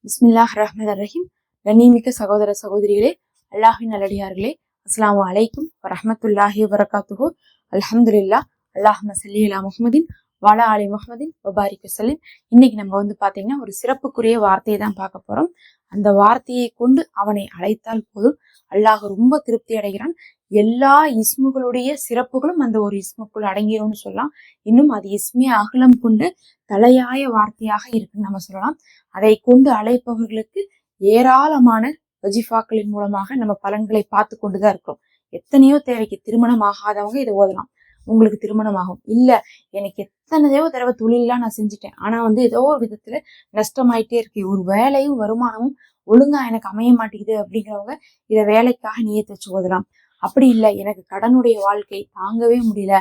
பிஸ்மில்லாஹ் ரஹ்மான் ரஹீம். கண்ணியமிக்க சகோதர சகோதரிகளே, அல்லாஹின் நல்லடியார்களே, அஸ்ஸலாமு அலைக்கும் வரஹ்மத்துல்லாஹி வபரகாத்துஹு. அல்ஹம்துலில்லாஹ். அல்லாஹும்ம ஸல்லி அலா முஹம்மதின் வஅலா ஆலி முஹம்மதின் வபாரிக் வஸல்லிம். இன்னைக்கு நம்ம பாத்தீங்கன்னா ஒரு சிறப்புக்குரிய வார்த்தையை தான் பார்க்க போறோம். அந்த வார்த்தையை கொண்டு அவனை அழைத்தால் போதும் அல்லாஹ் ரொம்ப திருப்தி அடைகிறான். எல்லா இஸ்முகளுடைய சிறப்புகளும் அந்த ஒரு இஸ்முக்குள் அடங்கிடும்னு சொல்லலாம். இன்னும் அது இஸ்மே அகலம் கொண்டு தலையாய வார்த்தையாக இருக்குன்னு நம்ம சொல்லலாம். அதை கொண்டு அழைப்பவர்களுக்கு ஏராளமான வஜிஃபாக்களின் மூலமாக நம்ம பலன்களை பார்த்து கொண்டுதான் இருக்கிறோம். எத்தனையோ தேவைக்கு திருமணம் ஆகாதவங்க இதை ஓதலாம், உங்களுக்கு திருமணம் ஆகும். இல்ல எனக்கு எத்தனையோ தடவை தொழிலாம் நான் செஞ்சுட்டேன், ஆனா ஏதோ ஒரு விதத்துல நஷ்டமாயிட்டே இருக்கு, ஒரு வேலையும் வருமானமும் ஒழுங்கா எனக்கு அமைய மாட்டேங்குது அப்படிங்கிறவங்க இதை வேலைக்காக நியத்து வச்சு ஓதலாம். அப்படி இல்லை, எனக்கு கடனுடைய வாழ்க்கை தாங்கவே முடியல,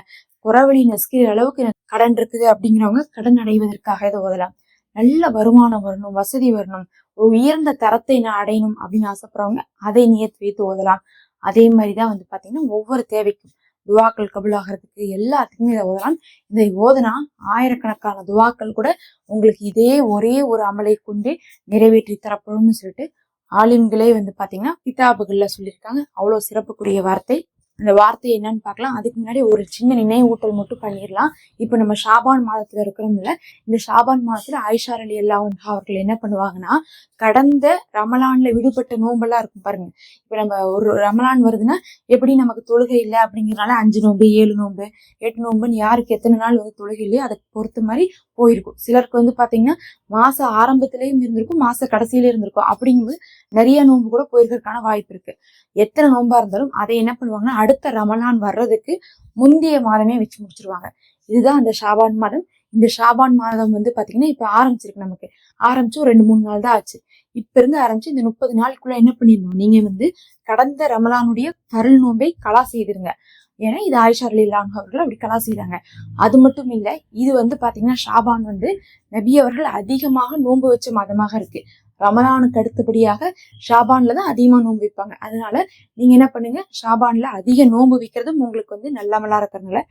குறவழி நெஸ்கிற அளவுக்கு எனக்கு கடன் இருக்குது அப்படிங்கிறவங்க கடன் அடைவதற்காக இதை ஓதலாம். நல்ல வருமானம் வரணும், வசதி வரணும், ஒரு உயர்ந்த தரத்தை நான் அடையணும் அப்படின்னு ஆசைப்படுறவங்க அதை நியத்து வைத்து ஓதலாம். அதே மாதிரிதான் பாத்தீங்கன்னா ஒவ்வொரு தேவைக்கும் துவாக்கள் கபுலாகிறதுக்கு எல்லாத்துக்குமே இதை ஓதலாம். இதை ஓதனா ஆயிரக்கணக்கான துவாக்கள் கூட உங்களுக்கு இதே ஒரே ஒரு அமலை கொண்டே நிறைவேற்றி தரப்படும்னு சொல்லிட்டு ஆலிம்களே பாத்தீங்கன்னா கிதாபுகள்ல சொல்லியிருக்காங்க. அவ்வளவு சிறப்புக்குரிய வார்த்தை. அந்த வார்த்தை என்னன்னு பார்க்கலாம். அதுக்கு முன்னாடி ஒரு சின்ன நினைவூட்டல் மட்டும் பண்ணிடலாம். இப்ப நம்ம ஷாபான் மாதத்துல இருக்கிறோம்ல, இந்த ஷாபான் மாதத்துல ஆயிஷா ரலியல்லாஹு அன்ஹா அவர்கள் என்ன பண்ணுவாங்கன்னா, கடந்த ரமலான்ல விடுபட்ட நோம்பெல்லாம் இருக்கும் பாருங்க. இப்ப நம்ம ஒரு ரமலான் வருதுன்னா எப்படி நமக்கு தொழுகை இல்லை அப்படிங்கிறனால 5 நோம்பு 7 நோம்பு 8 நோம்புன்னு யாருக்கு எத்தனை நாள் தொழுகை இல்லையோ அதை பொறுத்த மாதிரி போயிருக்கும். சிலருக்கு பாத்தீங்கன்னா மாச ஆரம்பத்திலயும் இருந்திருக்கும், மாச கடைசியில இருந்திருக்கும். அப்படிங்கும்போது நிறைய நோன்பு கூட போயிருக்கிறதுக்கான வாய்ப்பு இருக்கு. எத்தனை நோன்பா இருந்தாலும் அதை என்ன பண்ணுவாங்கன்னா அடுத்த ரமலான் வர்றதுக்கு முந்தைய மாதமே வச்சு முடிச்சிருவாங்க. இதுதான் அந்த ஷாபான் மாதம். இந்த ஷாபான் மாதம் பாத்தீங்கன்னா இப்ப ஆரம்பிச்சிருக்கு. நமக்கு ஆரம்பிச்சு ஒரு 2-3 நாள் தான் ஆச்சு. இப்ப இருந்து ஆரம்பிச்சு இந்த 30 நாளுக்குள்ள என்ன பண்ணிடணும், நீங்க கடந்த ரமலானுடைய பருள் நோன்பை கலா செய்திருங்க. ஏன்னா இது ஆயிஷா ரலியல்லாஹு அன்ஹா அவர்கள் அப்படி கலா செய்தாங்க. அது மட்டும் இல்ல, இது பாத்தீங்கன்னா ஷாபான் நபி அவர்கள் அதிகமாக நோன்பு வச்ச மாதமாக இருக்கு. ரமலானுக்கு அடுத்தபடியாக ஷாபான்ல தான் அதிகமா நோன்பு வைப்பாங்க. அதனால நீங்க என்ன பண்ணுங்க, ஷாபான்ல அதிக நோன்பு வைக்கிறதும் உங்களுக்கு நல்லமலா இருக்கிறதுனால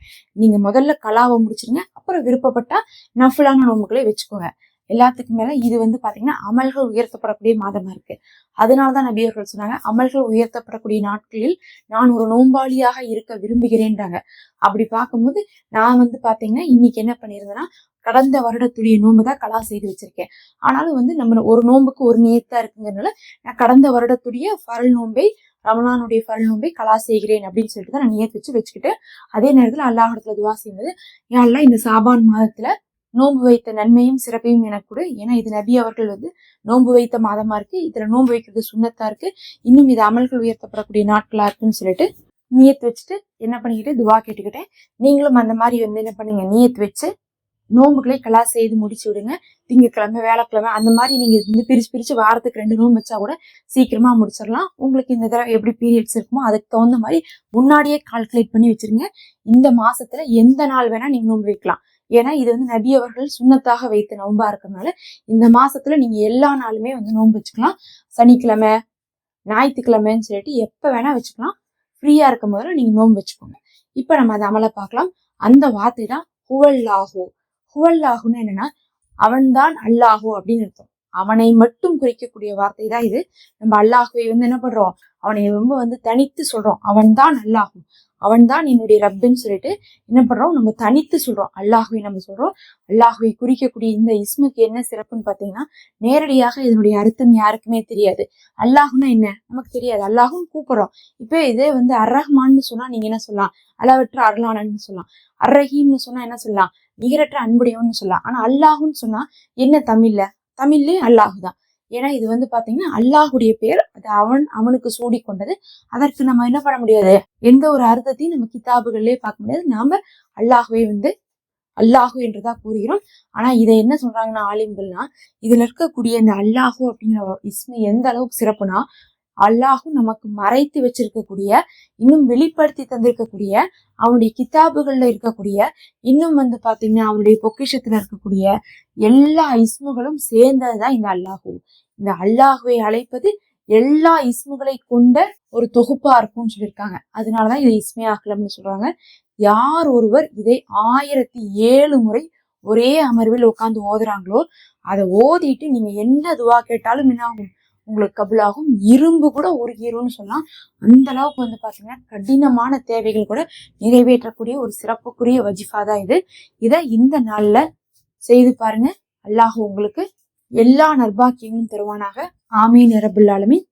நீங்க முதல்ல கலாவை முடிச்சிருங்க. அப்புறம் விருப்பப்பட்டா நஃபிலான நோன்புகளை வச்சுக்கோங்க. எல்லாத்துக்கும் மேல இது பாத்தீங்கன்னா அமல்கள் உயர்த்தப்படக்கூடிய மாதமா இருக்கு. அதனாலதான் நபி அவர்கள் சொன்னாங்க, அமல்கள் உயர்த்தப்படக்கூடிய நாட்களில் நான் ஒரு நோன்பாளியாக இருக்க விரும்புகிறேன்றாங்க. அப்படி பார்க்கும்போது நான் பாத்தீங்கன்னா இன்னைக்கு என்ன பண்ணிருந்தேன்னா, கடந்த வருடத்துடைய நோன்பு தான் கலா செய்து வச்சிருக்கேன். ஆனாலும் நம்ம ஒரு நோன்புக்கு ஒரு நியத்தா இருக்குங்கிறதுனால நான் கடந்த வருடத்துடைய ஃபரல் நோன்பை, ரமலானுடைய ஃபரல் நோன்பை கலா செய்கிறேன் அப்படின்னு சொல்லிட்டு தான் நான் நியத்து வச்சுக்கிட்டு அதே நேரத்துல அல்லாஹ்விடத்துல துவா செய்வது, யா அல்லாஹ் இந்த ஷாபான் மாதத்துல நோன்பு வைத்த நன்மையும் சிறப்பையும் எனக்கு கொடு. ஏன்னா இது நபி அவர்கள் நோன்பு வைத்த மாதமா இருக்கு, இதுல நோன்பு வைக்கிறது சுண்ணத்தா இருக்கு, இன்னும் இது அமல்கள் உயர்த்தப்படக்கூடிய நாட்களா இருக்குன்னு சொல்லிட்டு நியத்து வச்சுட்டு என்ன பண்ணிக்கிட்டு துவா கேட்டுக்கிட்டேன். நீங்களும் அந்த மாதிரி என்ன பண்ணுங்க, நியத்து வச்சு நோன்புகளை கலா செய்து முடிச்சு விடுங்க. திங்கக்கிழமை வேலைக்கிழமை அந்த மாதிரி நீங்க பிரிச்சு வாரத்துக்கு 2 நோன்பு வச்சா கூட சீக்கிரமா முடிச்சிடலாம். உங்களுக்கு இந்த தடவை எப்படி பீரியட்ஸ் இருக்குமோ அதுக்கு தகுந்த மாதிரி முன்னாடியே கால்குலேட் பண்ணி வச்சிருங்க. இந்த மாசத்துல எந்த நாள் வேணா நீங்க நோன்பு வைக்கலாம். ஏன்னா இது நபி அவர்கள் சுண்ணத்தாக வைத்த நோன்பா இருக்கிறதுனால இந்த மாசத்துல நீங்க எல்லா நாளுமே நோன்பு வச்சுக்கலாம். சனிக்கிழமை ஞாயிற்றுக்கிழமைன்னு சொல்லிட்டு எப்ப வேணா வச்சுக்கலாம். ஃப்ரீயா இருக்கும் போதுல நீங்க நோன்பு வச்சுக்கோங்க. இப்ப நம்ம அந்த அமலை பார்க்கலாம். அந்த வார்த்தை தான் ஹுவல்லாஹு. ஹுவல்லாஹுன்னு என்னன்னா அவன்தான் அல்லாஹு அப்படின்னு அர்த்தம். அவனை மட்டும் குறிக்கக்கூடிய வார்த்தை தான் இது. நம்ம அல்லாஹுவை என்ன பண்றோம், அவனை ரொம்ப தனித்து சொல்றோம். அவன்தான் அல்லாஹு, அவன்தான் என்னுடைய ரப்புன்னு சொல்லிட்டு என்ன பண்றோம், நம்ம தனித்து சொல்றோம். அல்லாஹுவை நம்ம சொல்றோம். அல்லாஹுவை குறிக்கக்கூடிய இந்த இஸ்முக்கு என்ன சிறப்புன்னு பாத்தீங்கன்னா, நேரடியாக இதனுடைய அர்த்தம் யாருக்குமே தெரியாது. அல்லாஹுன்னா என்ன நமக்கு தெரியாது, அல்லாஹுன்னு கூப்பிடுறோம். இப்ப இதே அர்ரஹ்மான்னு சொன்னா நீங்க என்ன சொல்லலாம், அளவற்ற அருளானன்னு சொல்லலாம். அர்ரஹீம்னு சொன்னா என்ன சொல்லலாம், நிகரற்ற அன்புடையவன்னு சொல்லலாம். ஆனா அல்லாஹுன்னு சொன்னா என்ன, தமிழ்லயே அல்லாஹுதான். ஏன்னா இது பாத்தீங்கன்னா அல்லாஹுடைய பேர், அது அவனுக்கு சூடி கொண்டது. அதற்கு நம்ம என்ன பண்ண முடியாது, எந்த ஒரு அர்த்தத்தையும் நம்ம கிதாபுகள்லயே பார்க்க முடியாது. நாம அல்லாஹுவை அல்லாஹு என்றுதான் கூறுகிறோம். ஆனா இதை என்ன சொல்றாங்கன்னா ஆலிம்கள்னா, இதுல இருக்கக்கூடிய இந்த அல்லாஹு அப்படிங்கிற இஸ்மு எந்த அளவுக்கு சிறப்புனா, அல்லாஹு நமக்கு மறைத்து வச்சிருக்கக்கூடிய, இன்னும் வெளிப்படுத்தி தந்திருக்கக்கூடிய, அவனுடைய கிதாபுகள்ல இருக்கக்கூடிய, இன்னும் பாத்தீங்கன்னா அவனுடைய பொக்கிஷத்துல இருக்கக்கூடிய எல்லா இஸ்முகளும் சேர்ந்ததுதான் இந்த அல்லாஹு. இந்த அல்லாஹுவை அழைப்பது எல்லா இஸ்முகளை கொண்ட ஒரு தொகுப்பா இருக்கும்னு சொல்லியிருக்காங்க. அதனாலதான் இதை இஸ்மே அகலம்னு சொல்றாங்க. யார் ஒருவர் இதை 1007 முறை ஒரே அமர்வில் உட்காந்து ஓதுறாங்களோ அதை ஓதிட்டு நீங்க என்ன துவா கேட்டாலும் என்ன ஆகும், உங்களுக்கு கபுலாகும். இரும்பு கூட உருகிரும்னு சொல்லலாம். அந்த அளவுக்கு பாத்தீங்கன்னா கடினமான தேவைகள் கூட நிறைவேற்றக்கூடிய ஒரு சிறப்புக்குரிய வஜிஃபா தான் இது. இதை இந்த நாள்ல செய்து பாருங்க. அல்லாஹ் உங்களுக்கு எல்லா நற்பாக்கியங்களும் தருவானாக. ஆமீன் யா ரப்பல் ஆலமீன்.